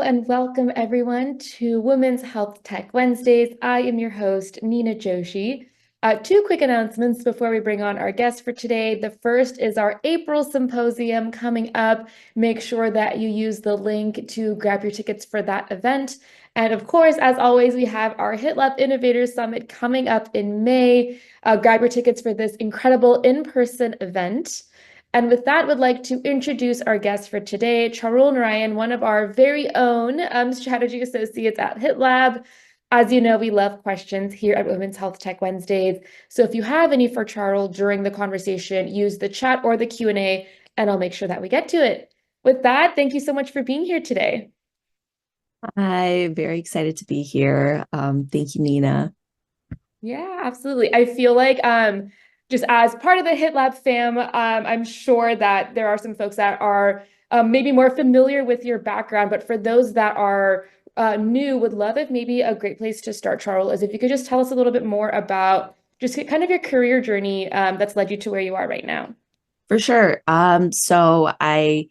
and welcome everyone to Women's Health Tech Wednesdays. I am your host, Nina Joshi. Two quick announcements before we bring on our guest for today. The first is our April symposium coming up. Make sure that you use the link to grab your tickets for that event. And of course, as always, we have our HITLAB Innovators Summit coming up in May. Grab your tickets for this incredible in-person event. And with that, would like to introduce our guest for today, Charul Nariain, one of our very own strategy associates at HITLAB. As you know, we love questions here at Women's Health Tech Wednesdays. So if you have any for Charul during the conversation, use the chat or the Q&A, and I'll make sure that we get to it. With that, thank you so much for being here today. I'm very excited to be here. Thank you, Nina. Yeah, absolutely. I feel like just as part of the HitLab fam, I'm sure that there are some folks that are maybe more familiar with your background, but for those that are new, would love if maybe a great place to start, Charles, is if you could just tell us a little bit more about just kind of your career journey that's led you to where you are right now. For sure. So I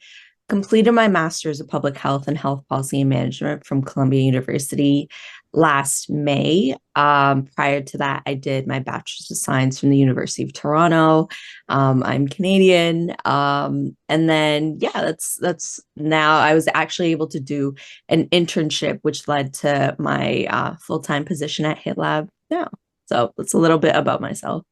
completed my master's of public health and health policy and management from Columbia University last May. Prior to that, I did my bachelor's of science from the University of Toronto. I'm Canadian. And then yeah, that's now I was actually able to do an internship, which led to my full-time position at HITLAB now. So that's a little bit about myself.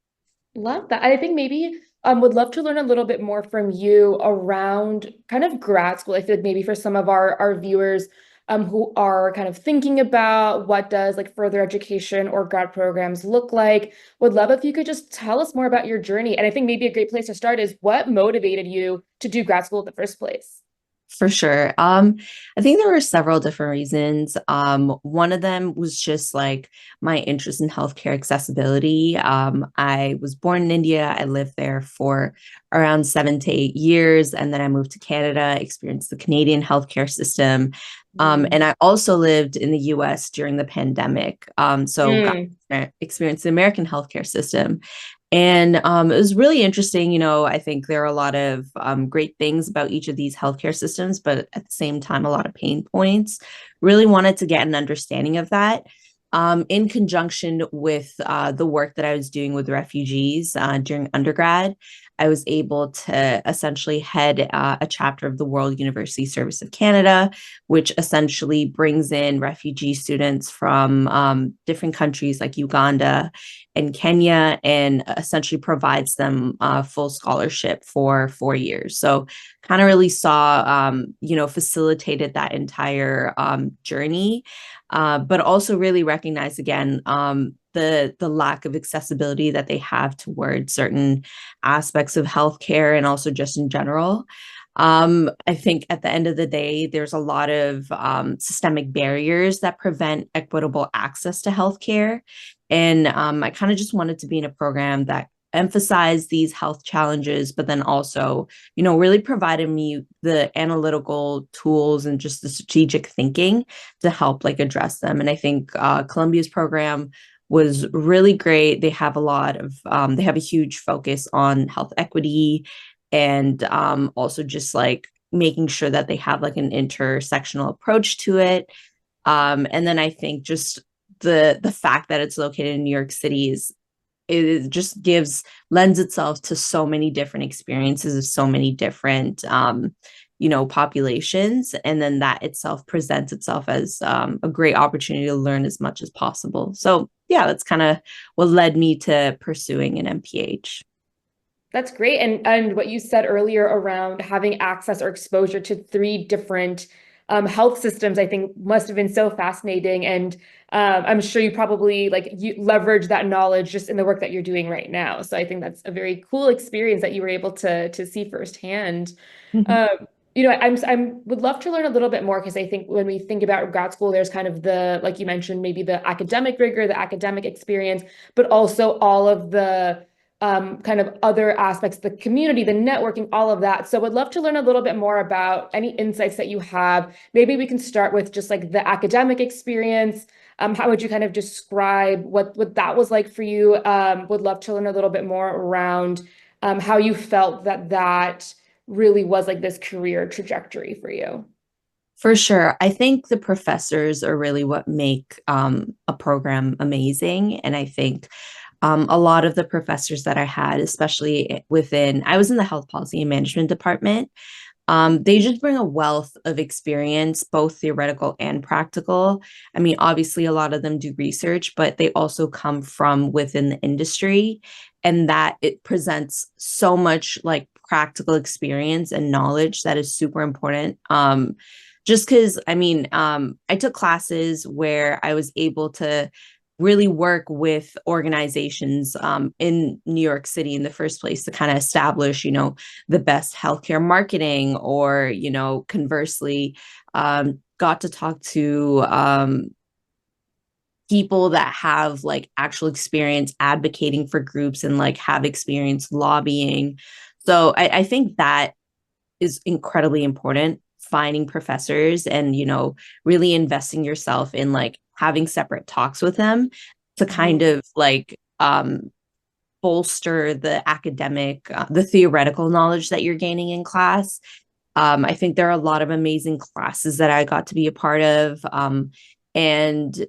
Love that. I think maybe would love to learn a little bit more from you around kind of grad school. I feel like maybe for some of our viewers who are kind of thinking about what does like further education or grad programs look like, would love if you could just tell us more about your journey. And I think maybe a great place to start is what motivated you to do grad school in the first place? For sure. I think there were several different reasons. One of them was just like my interest in healthcare accessibility. I was born in India. I lived there for around 7 to 8 years, and then I moved to Canada, experienced the Canadian healthcare system. And I also lived in the US during the pandemic. So got Mm. to experience the American healthcare system. And it was really interesting. I think there are a lot of great things about each of these healthcare systems, but at the same time, a lot of pain points. Really wanted to get an understanding of that. In conjunction with the work that I was doing with refugees during undergrad, I was able to essentially head a chapter of the World University Service of Canada, which essentially brings in refugee students from different countries like Uganda and Kenya, and essentially provides them full scholarship for 4 years. So kind of really saw, facilitated that entire journey, but also really recognized again the lack of accessibility that they have towards certain aspects of healthcare and also just in general. I think at the end of the day, there's a lot of systemic barriers that prevent equitable access to healthcare. And I kind of just wanted to be in a program that emphasized these health challenges, but then also, really provided me the analytical tools and just the strategic thinking to help like address them. And I think Columbia's program was really great. They have they have a huge focus on health equity and also just like making sure that they have like an intersectional approach to it. And then I think just the fact that it's located in New York City it just lends itself to so many different experiences of so many different populations, and then that itself presents itself as a great opportunity to learn as much as possible. So yeah, that's kind of what led me to pursuing an MPH. That's great. And what you said earlier around having access or exposure to three different health systems, I think must have been so fascinating. And I'm sure you probably you leverage that knowledge just in the work that you're doing right now. So I think that's a very cool experience that you were able to see firsthand. Mhm. Um, I'm would love to learn a little bit more because I think when we think about grad school, there's kind of like you mentioned, maybe the academic rigor, the academic experience, but also all of the kind of other aspects, the community, the networking, all of that. So would love to learn a little bit more about any insights that you have. Maybe we can start with just like the academic experience. How would you kind of describe what that was like for you? Would love to learn a little bit more around how you felt that really was like this career trajectory for you. For sure. I think the professors are really what make a program amazing. And I think a lot of the professors that I had, especially within, I was in the health policy and management department. They just bring a wealth of experience, both theoretical and practical. I mean, obviously, a lot of them do research, but they also come from within the industry, and that it presents so much like practical experience and knowledge that is super important. Just because, I mean, I took classes where I was able to really work with organizations in New York City in the first place to kind of establish, the best healthcare marketing, or, conversely, got to talk to people that have like actual experience advocating for groups and like have experience lobbying. So I think that is incredibly important, finding professors and, really investing yourself in like having separate talks with them to kind of like bolster the academic, the theoretical knowledge that you're gaining in class. I think there are a lot of amazing classes that I got to be a part of. And,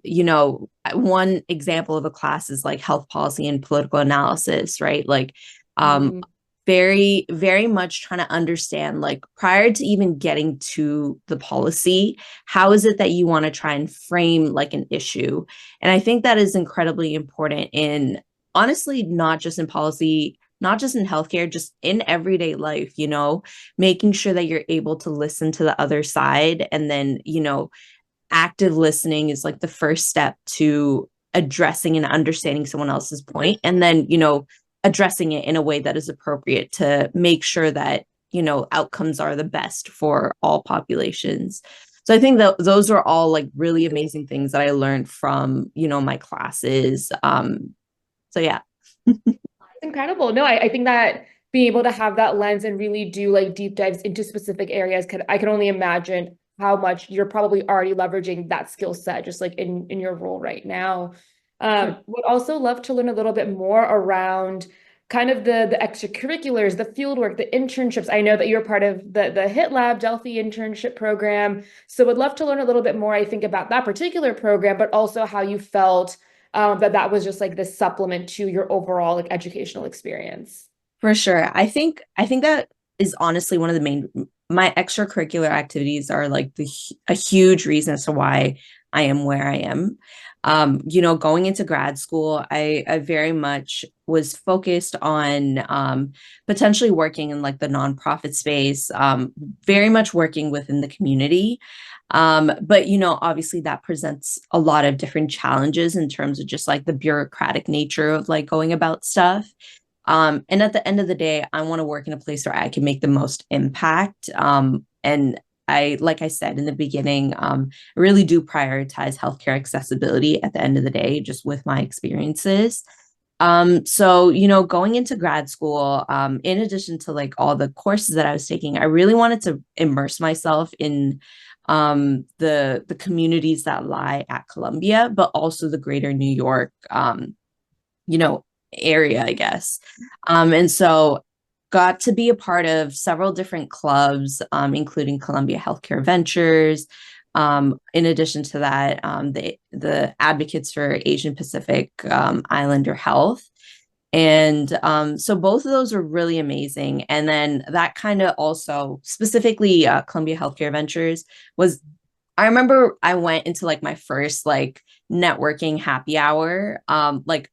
one example of a class is like health policy and political analysis, right? Like, very, very much trying to understand, like, prior to even getting to the policy, how is it that you want to try and frame like an issue? And I think that is incredibly important in, honestly, not just in policy, not just in healthcare, just in everyday life, making sure that you're able to listen to the other side. And then, active listening is like the first step to addressing and understanding someone else's point. And then, addressing it in a way that is appropriate to make sure that, outcomes are the best for all populations. So I think that those are all like really amazing things that I learned from, my classes. So yeah. Incredible. No, I think that being able to have that lens and really do like deep dives into specific areas, I can only imagine how much you're probably already leveraging that skill set just like in your role right now. Would also love to learn a little bit more around kind of the extracurriculars, the fieldwork, the internships. I know that you're part of the HITLAB Delphi internship program. So would love to learn a little bit more, I think, about that particular program, but also how you felt that was just like this supplement to your overall like educational experience. For sure. I think that is honestly one of the main, my extracurricular activities are like a huge reason as to why I am where I am. Going into grad school, I very much was focused on potentially working in like the nonprofit space, very much working within the community. But obviously that presents a lot of different challenges in terms of just like the bureaucratic nature of like going about stuff. And at the end of the day, I want to work in a place where I can make the most impact. And like I said in the beginning, I really do prioritize healthcare accessibility at the end of the day, just with my experiences. So, going into grad school, in addition to like all the courses that I was taking, I really wanted to immerse myself in the communities that lie at Columbia, but also the greater New York, you know, area, I guess. And so got to be a part of several different clubs, including Columbia Healthcare Ventures. In addition to that, the Advocates for Asian Pacific Islander Health. And so both of those were really amazing. And then that kind of also, specifically Columbia Healthcare Ventures, was, I remember I went into like my first like networking happy hour, like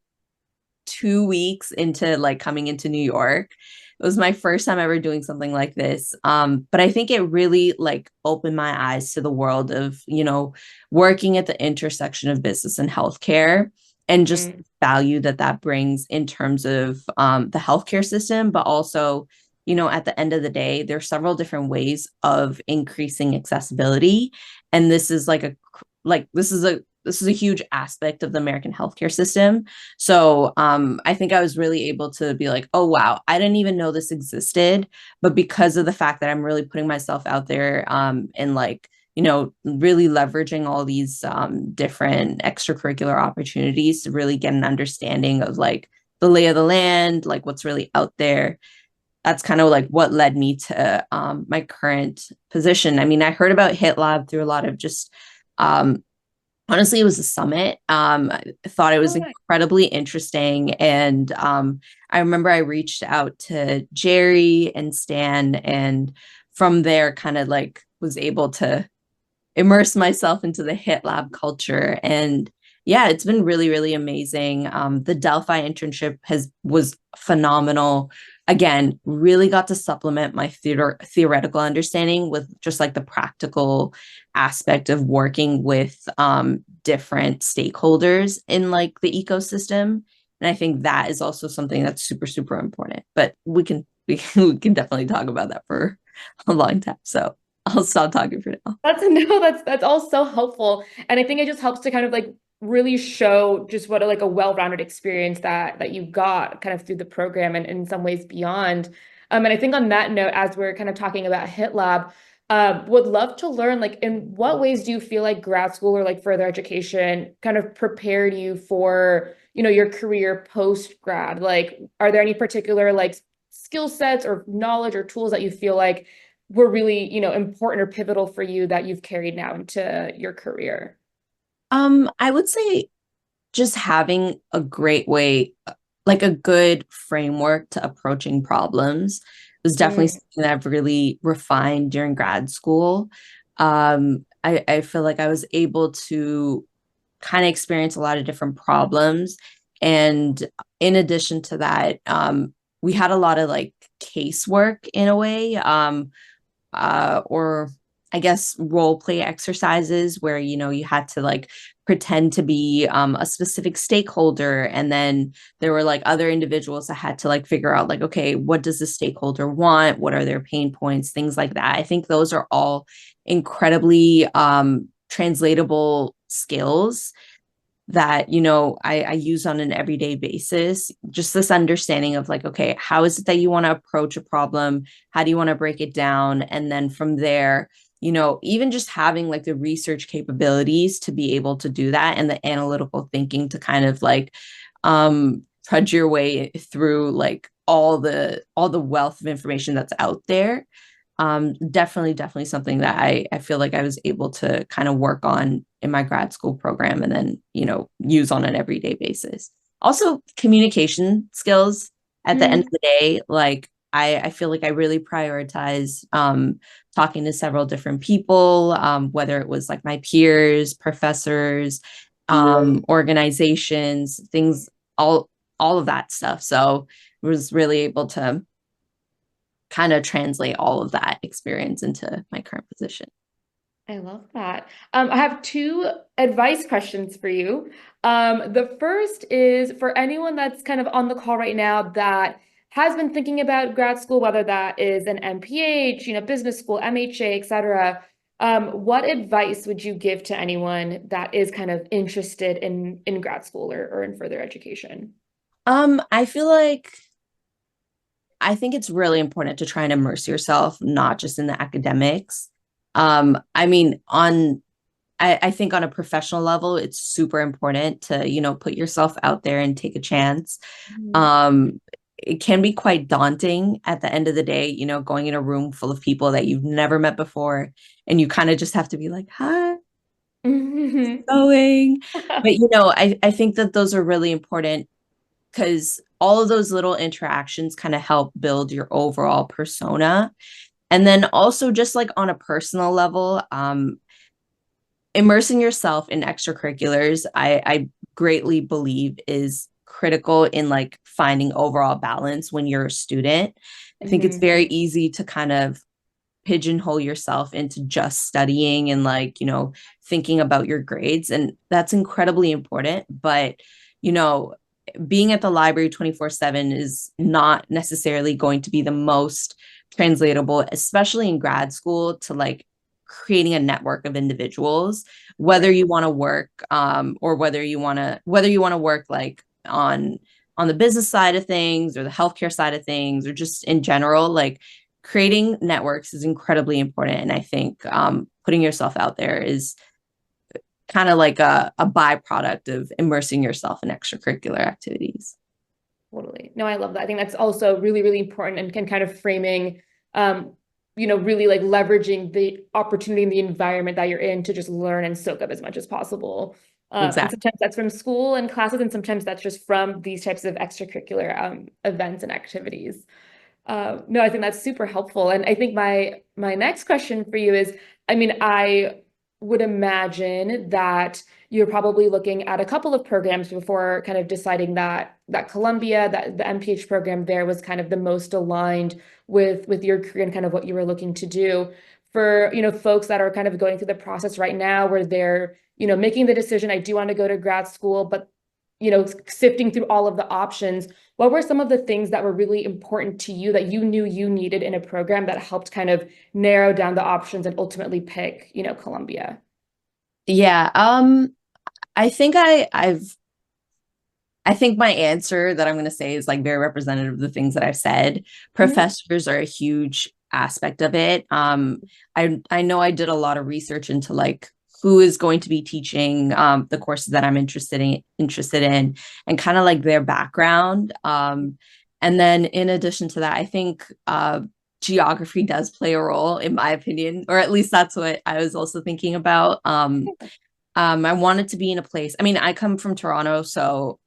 2 weeks into like coming into New York. It was my first time ever doing something like this. But I think it really like opened my eyes to the world of, working at the intersection of business and healthcare, and just value that brings in terms of the healthcare system, but also, at the end of the day, there are several different ways of increasing accessibility. And this is this is a huge aspect of the American healthcare system. So I think I was really able to be like, oh, wow, I didn't even know this existed. But because of the fact that I'm really putting myself out there and like, really leveraging all these different extracurricular opportunities to really get an understanding of like the lay of the land, like what's really out there. that's kind of like what led me to my current position. I mean, I heard about HITLAB through a lot of just honestly, it was a summit. I thought it was Oh, nice. incredibly interesting. And I remember I reached out to Jerry and Stan, and from there, kind of like was able to immerse myself into the hit lab culture. And yeah, it's been really, really amazing. The Delphi internship was phenomenal. Again, really got to supplement my theoretical understanding with just like the practical aspect of working with different stakeholders in like the ecosystem. And I think that is also something that's super, super important. But we can definitely talk about that for a long time. So I'll stop talking for now. That's no, that's all so helpful. And I think it just helps to kind of like really show just what a, like a well-rounded experience that you got kind of through the program and in some ways beyond. And I think on that note, as we're kind of talking about HitLab, would love to learn like in what ways do you feel like grad school or like further education kind of prepared you for, your career post grad? Like, are there any particular like skill sets or knowledge or tools that you feel like were really, important or pivotal for you that you've carried now into your career? I would say just having a great way, like a good framework to approaching problems was definitely Mm, something that I've really refined during grad school. I feel like I was able to kind of experience a lot of different problems. And in addition to that, we had a lot of like casework in a way. Or I guess role play exercises where you had to like pretend to be a specific stakeholder, and then there were like other individuals that had to like figure out like, okay, what does the stakeholder want, what are their pain points, things like that. I think those are all incredibly translatable skills that I use on an everyday basis. Just this understanding of like, okay, how is it that you want to approach a problem, how do you want to break it down, and then from there, even just having like the research capabilities to be able to do that, and the analytical thinking to kind of like trudge your way through like all the wealth of information that's out there. Definitely something that I feel like I was able to kind of work on in my grad school program, and then, use on an everyday basis. Also, communication skills at the end of mm, the day, like I feel like I really prioritize talking to several different people, whether it was like my peers, professors, organizations, things, all of that stuff. So I was really able to kind of translate all of that experience into my current position. I love that. I have two advice questions for you. The first is for anyone that's kind of on the call right now that has been thinking about grad school, whether that is an MPH, business school, MHA, et cetera. What advice would you give to anyone that is kind of interested in grad school or in further education? I feel like I think it's really important to try and immerse yourself, not just in the academics. I mean, I think on a professional level, it's super important to, put yourself out there and take a chance. Mhm. Um, it can be quite daunting at the end of the day, going in a room full of people that you've never met before, and you kind of just have to be like, hi, going. But, I think that those are really important because all of those little interactions kind of help build your overall persona. And then also just like on a personal level, immersing yourself in extracurriculars, I greatly believe is critical in like finding overall balance when you're a student. I think it's Mhm. very easy to kind of pigeonhole yourself into just studying and like, thinking about your grades. And that's incredibly important. But, you know, being at the library 24/7 is not necessarily going to be the most translatable, especially in grad school, to like creating a network of individuals, whether Right. you want to work or whether you want to work like on the business side of things or the healthcare side of things or just in general, like creating networks is incredibly important. And I think putting yourself out there is kind of like a byproduct of immersing yourself in extracurricular activities. Totally. No, I love that. I think that's also really, really important and can kind of framing, really like leveraging the opportunity and the environment that you're in to just learn and soak up as much as possible. And Exactly. sometimes that's from school and classes, and sometimes that's just from these types of extracurricular events and activities. No, I think that's super helpful. And I think my next question for you is, I mean, I would imagine that you're probably looking at a couple of programs before kind of deciding that Columbia, that the MPH program there was kind of the most aligned with your career and kind of what you were looking to do. For, folks that are kind of going through the process right now where they're, making the decision, I do want to go to grad school, but sifting through all of the options, what were some of the things that were really important to you that you knew you needed in a program that helped kind of narrow down the options and ultimately pick, Columbia? Yeah. I think I think my answer that I'm going to say is like very representative of the things that I've said. Mhm. Professors are a huge aspect of it. I know I did a lot of research into like who is going to be teaching the courses that I'm interested in and kind of like their background. And then in addition to that, I think geography does play a role in my opinion, or at least that's what I was also thinking about. I wanted to be in a place. I mean, I come from Toronto, so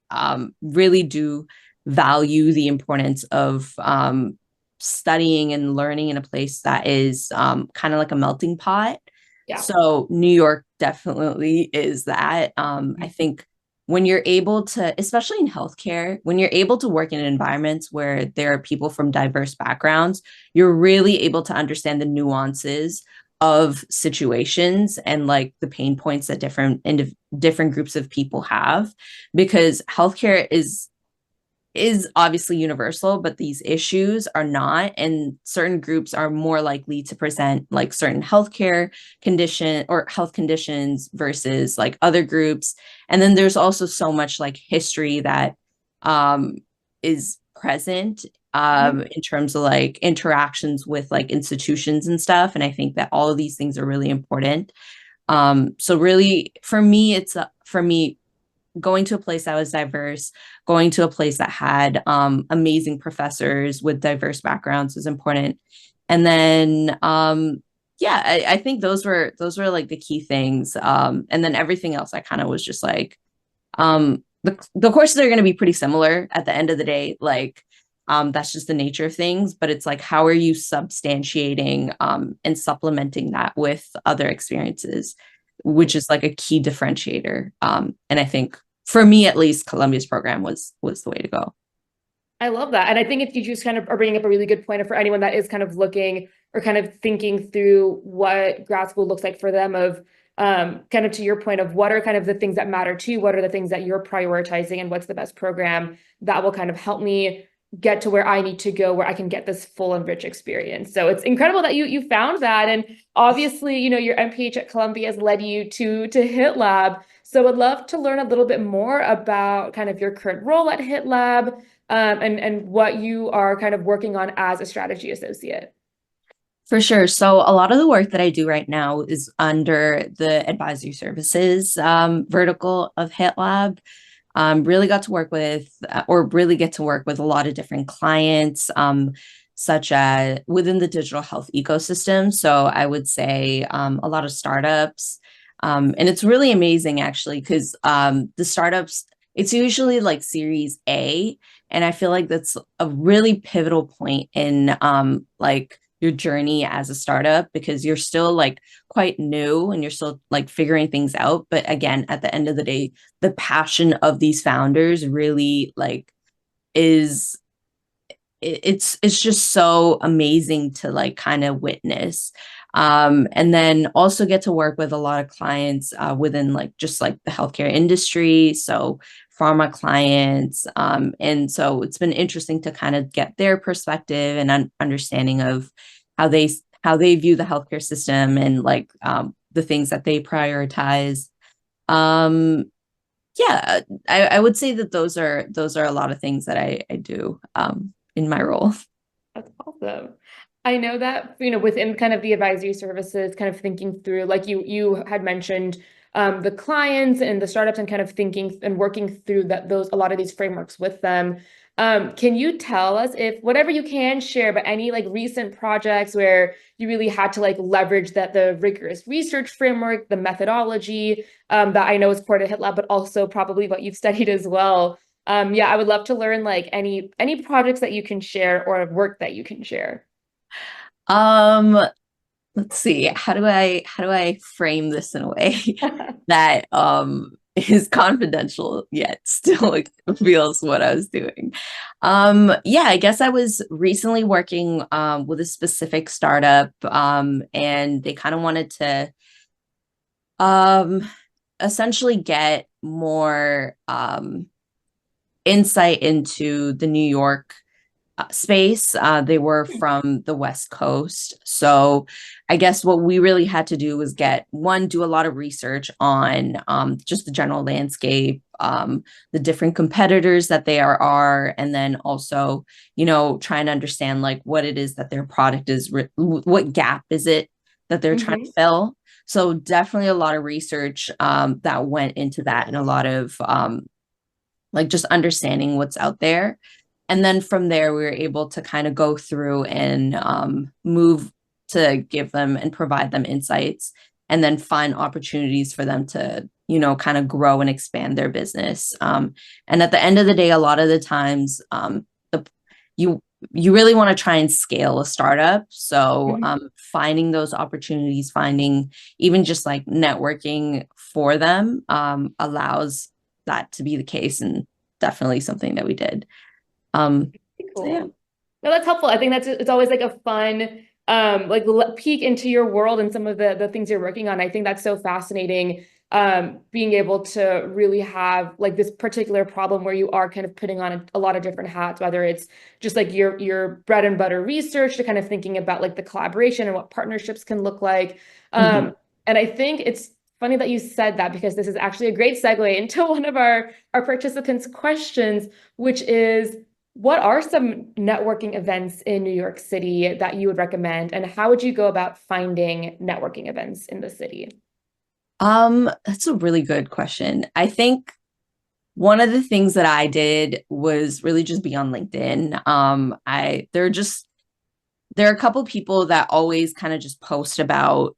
really do value the importance of studying and learning in a place that is kind of like a melting pot. Yeah. So New York definitely is that. I think when you're able to, especially in healthcare, when you're able to work in environments where there are people from diverse backgrounds, you're really able to understand the nuances of situations and like the pain points that different groups of people have, because healthcare is obviously universal, but these issues are not, and certain groups are more likely to present like certain healthcare condition or health conditions versus like other groups. And then there's also so much like history that um is present Mhm. in terms of like interactions with like institutions and stuff. And I think that all of these things are really important. So really for me going to a place that was diverse, going to a place that had amazing professors with diverse backgrounds was important. And then yeah, I think those were like the key things. And then everything else I kind of was just like, the courses are going to be pretty similar at the end of the day. Like that's just the nature of things, but it's like, how are you substantiating and supplementing that with other experiences, which is like a key differentiator. And I think for me, at least, Columbia's program was the way to go. I love that. And I think if you just kind of are bringing up a really good point for anyone that is kind of looking or kind of thinking through what grad school looks like for them of kind of to your point of what are kind of the things that matter to you, what are the things that you're prioritizing and what's the best program that will kind of help me get to where I need to go, where I can get this full and rich experience. So it's incredible that you found that. And obviously, your MPH at Columbia has led you to HITLAB. So I'd love to learn a little bit more about kind of your current role at HITLAB, and what you are kind of working on as a strategy associate. For sure. So a lot of the work that I do right now is under the advisory services vertical of HITLAB. Really got to work with, or really get to work with a lot of different clients, such as within the digital health ecosystem. So I would say a lot of startups. And it's really amazing actually, because the startups, it's usually like Series A. And I feel like that's a really pivotal point in like your journey as a startup, because you're still like quite new and you're still like figuring things out. But again, at the end of the day, the passion of these founders really like is it's just so amazing to like kind of witness. And then also get to work with a lot of clients within like just like the healthcare industry, so pharma clients. And so it's been interesting to kind of get their perspective and understanding of how they how they view the healthcare system and like the things that they prioritize. um yeah, I would say that those are a lot of things that I do in my role. That's awesome. I know that, within kind of the advisory services, kind of thinking through, like you had mentioned, the clients and the startups and kind of thinking and working through that those a lot of these frameworks with them. Can you tell us if whatever you can share, but any like recent projects where you really had to like leverage that the rigorous research framework, the methodology that I know is core to HitLab, but also probably what you've studied as well. Yeah, I would love to learn like any projects that you can share or work that you can share. Um, let's see. How do I frame this in a way that is confidential yet still like, feels what I was doing? Yeah, I guess I was recently working with a specific startup and they kind of wanted to um essentially get more insight into the New York space. They were from the West Coast. So I guess what we really had to do was do a lot of research on just the general landscape, the different competitors that are, and then also, trying to understand like what it is that their product is, what gap is it that they're trying to fill. So definitely a lot of research that went into that and a lot of like just understanding what's out there. And then from there, we were able to kind of go through and move to give them and provide them insights and then find opportunities for them to, kind of grow and expand their business. And at the end of the day, a lot of the times, the, you you really want to try and scale a startup. So finding those opportunities, finding even just like networking for them allows that to be the case, and definitely something that we did. Cool. Yeah. No, that's helpful. I think it's always like a fun like peek into your world and some of the things you're working on. I think that's so fascinating. Being able to really have like this particular problem where you are kind of putting on a lot of different hats, whether it's just like your bread and butter research to kind of thinking about like the collaboration and what partnerships can look like. And I think it's funny that you said that because this is actually a great segue into one of our participants' questions, which is what are some networking events in New York City that you would recommend, and how would you go about finding networking events in the city? That's a really good question. I think one of the things that I did was really just be on LinkedIn. There are a couple people that always kind of just post about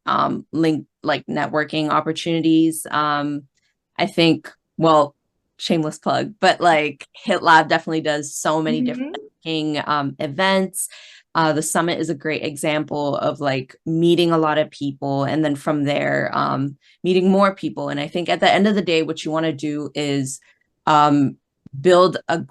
link like networking opportunities. I think, well, shameless plug, but like HitLab definitely does so many different networking events. The summit is a great example of like meeting a lot of people and then from there meeting more people. And I think at the end of the day, what you want to do is um, build a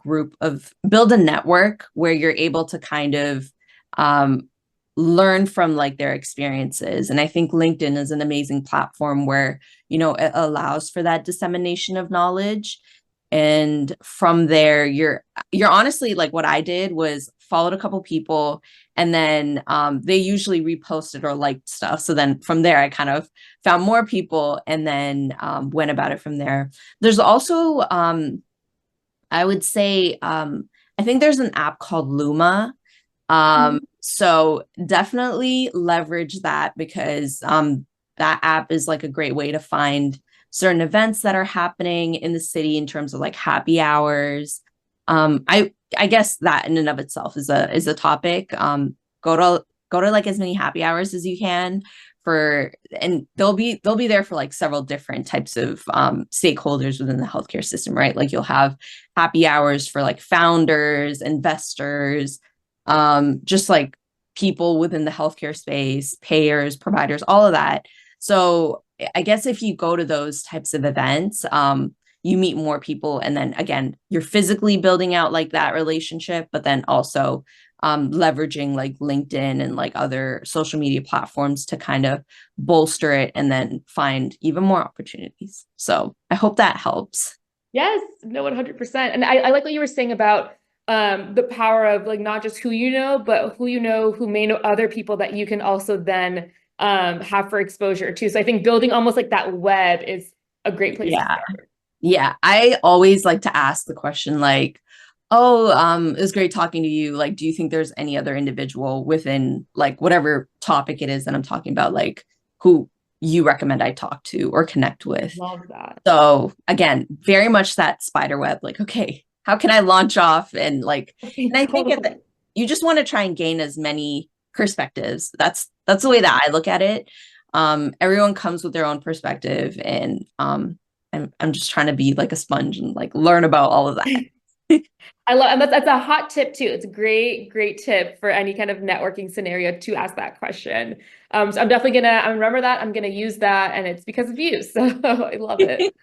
network where you're able to kind of um, learn from like their experiences. And I think LinkedIn is an amazing platform where, it allows for that dissemination of knowledge. And from there, you're honestly like what I did was followed a couple people and then they usually reposted or liked stuff. So then from there, I kind of found more people and then went about it from there. There's also, I would say, I think there's an app called Luma. So definitely leverage that because that app is like a great way to find certain events that are happening in the city in terms of like happy hours. I guess that in and of itself is a topic. Go to like as many happy hours as you can and they'll be there for like several different types of stakeholders within the healthcare system, right? Like you'll have happy hours for like founders, investors, just like people within the healthcare space, payers, providers, all of that. So I guess if you go to those types of events, you meet more people. And then again, you're physically building out like that relationship, but then also leveraging like LinkedIn and like other social media platforms to kind of bolster it and then find even more opportunities. So I hope that helps. Yes, no, 100%. And I like what you were saying about the power of like not just who you know, but who you know who may know other people that you can also then have for exposure to. So I think building almost like that web is a great place to Yeah. start. Yeah. I always like to ask the question like, oh, it was great talking to you. Like, do you think there's any other individual within like whatever topic it is that I'm talking about, like who you recommend I talk to or connect with? Love that. So again, very much that spider web, like, okay, how can I launch off and like, and I think Totally. you just want to try and gain as many perspectives. That's the way that I look at it. Everyone comes with their own perspective, and I'm just trying to be like a sponge and like learn about all of that. I love, and that's a hot tip too. It's a great tip for any kind of networking scenario to ask that question. So I'm definitely I remember that. I'm gonna use that, and it's because of you. So I love it.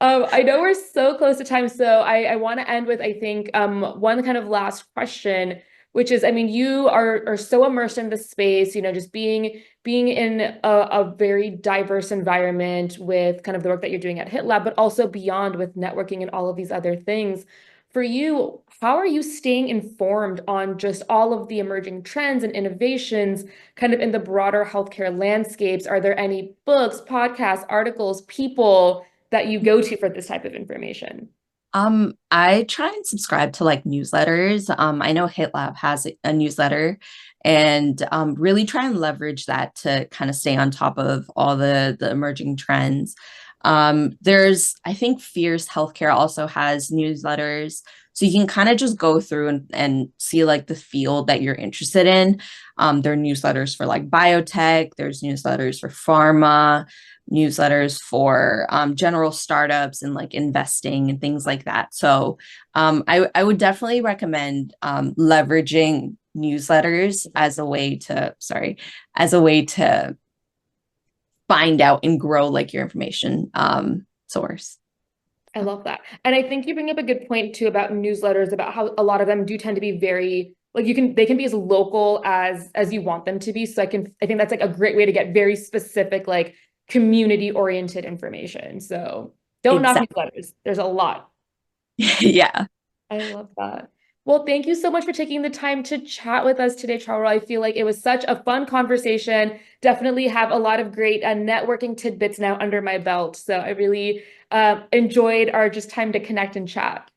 I know we're so close to time, so I want to end with, I think, one kind of last question, which is, I mean, you are so immersed in the space, just being in a very diverse environment with kind of the work that you're doing at HITLAB, but also beyond with networking and all of these other things. For you, how are you staying informed on just all of the emerging trends and innovations kind of in the broader healthcare landscapes? Are there any books, podcasts, articles, people that you go to for this type of information? I try and subscribe to like newsletters. I know HitLab has a newsletter, and really try and leverage that to kind of stay on top of all the emerging trends. There's, I think, Fierce Healthcare also has newsletters, so you can kind of just go through and see like the field that you're interested in. There are newsletters for like biotech. There's newsletters for pharma, newsletters for general startups and like investing and things like that. So I would definitely recommend leveraging newsletters as a way to, as a way to find out and grow like your information source. I love that. And I think you bring up a good point too about newsletters, about how a lot of them do tend to be very like they can be as local as you want them to be. So I think that's like a great way to get very specific, like community oriented information. So don't knock Exactly. newsletters. There's a lot. Yeah. I love that. Well, thank you so much for taking the time to chat with us today, Charul. I feel like it was such a fun conversation. Definitely have a lot of great networking tidbits now under my belt. So I really enjoyed our just time to connect and chat.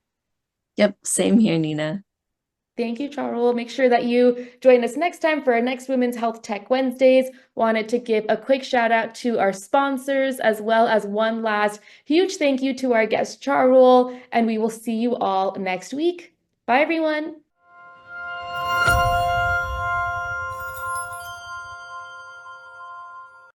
Yep. Same here, Nina. Thank you, Charul. Make sure that you join us next time for our next Women's Health Tech Wednesdays. Wanted to give a quick shout out to our sponsors, as well as one last huge thank you to our guest, Charul. And we will see you all next week. Bye, everyone.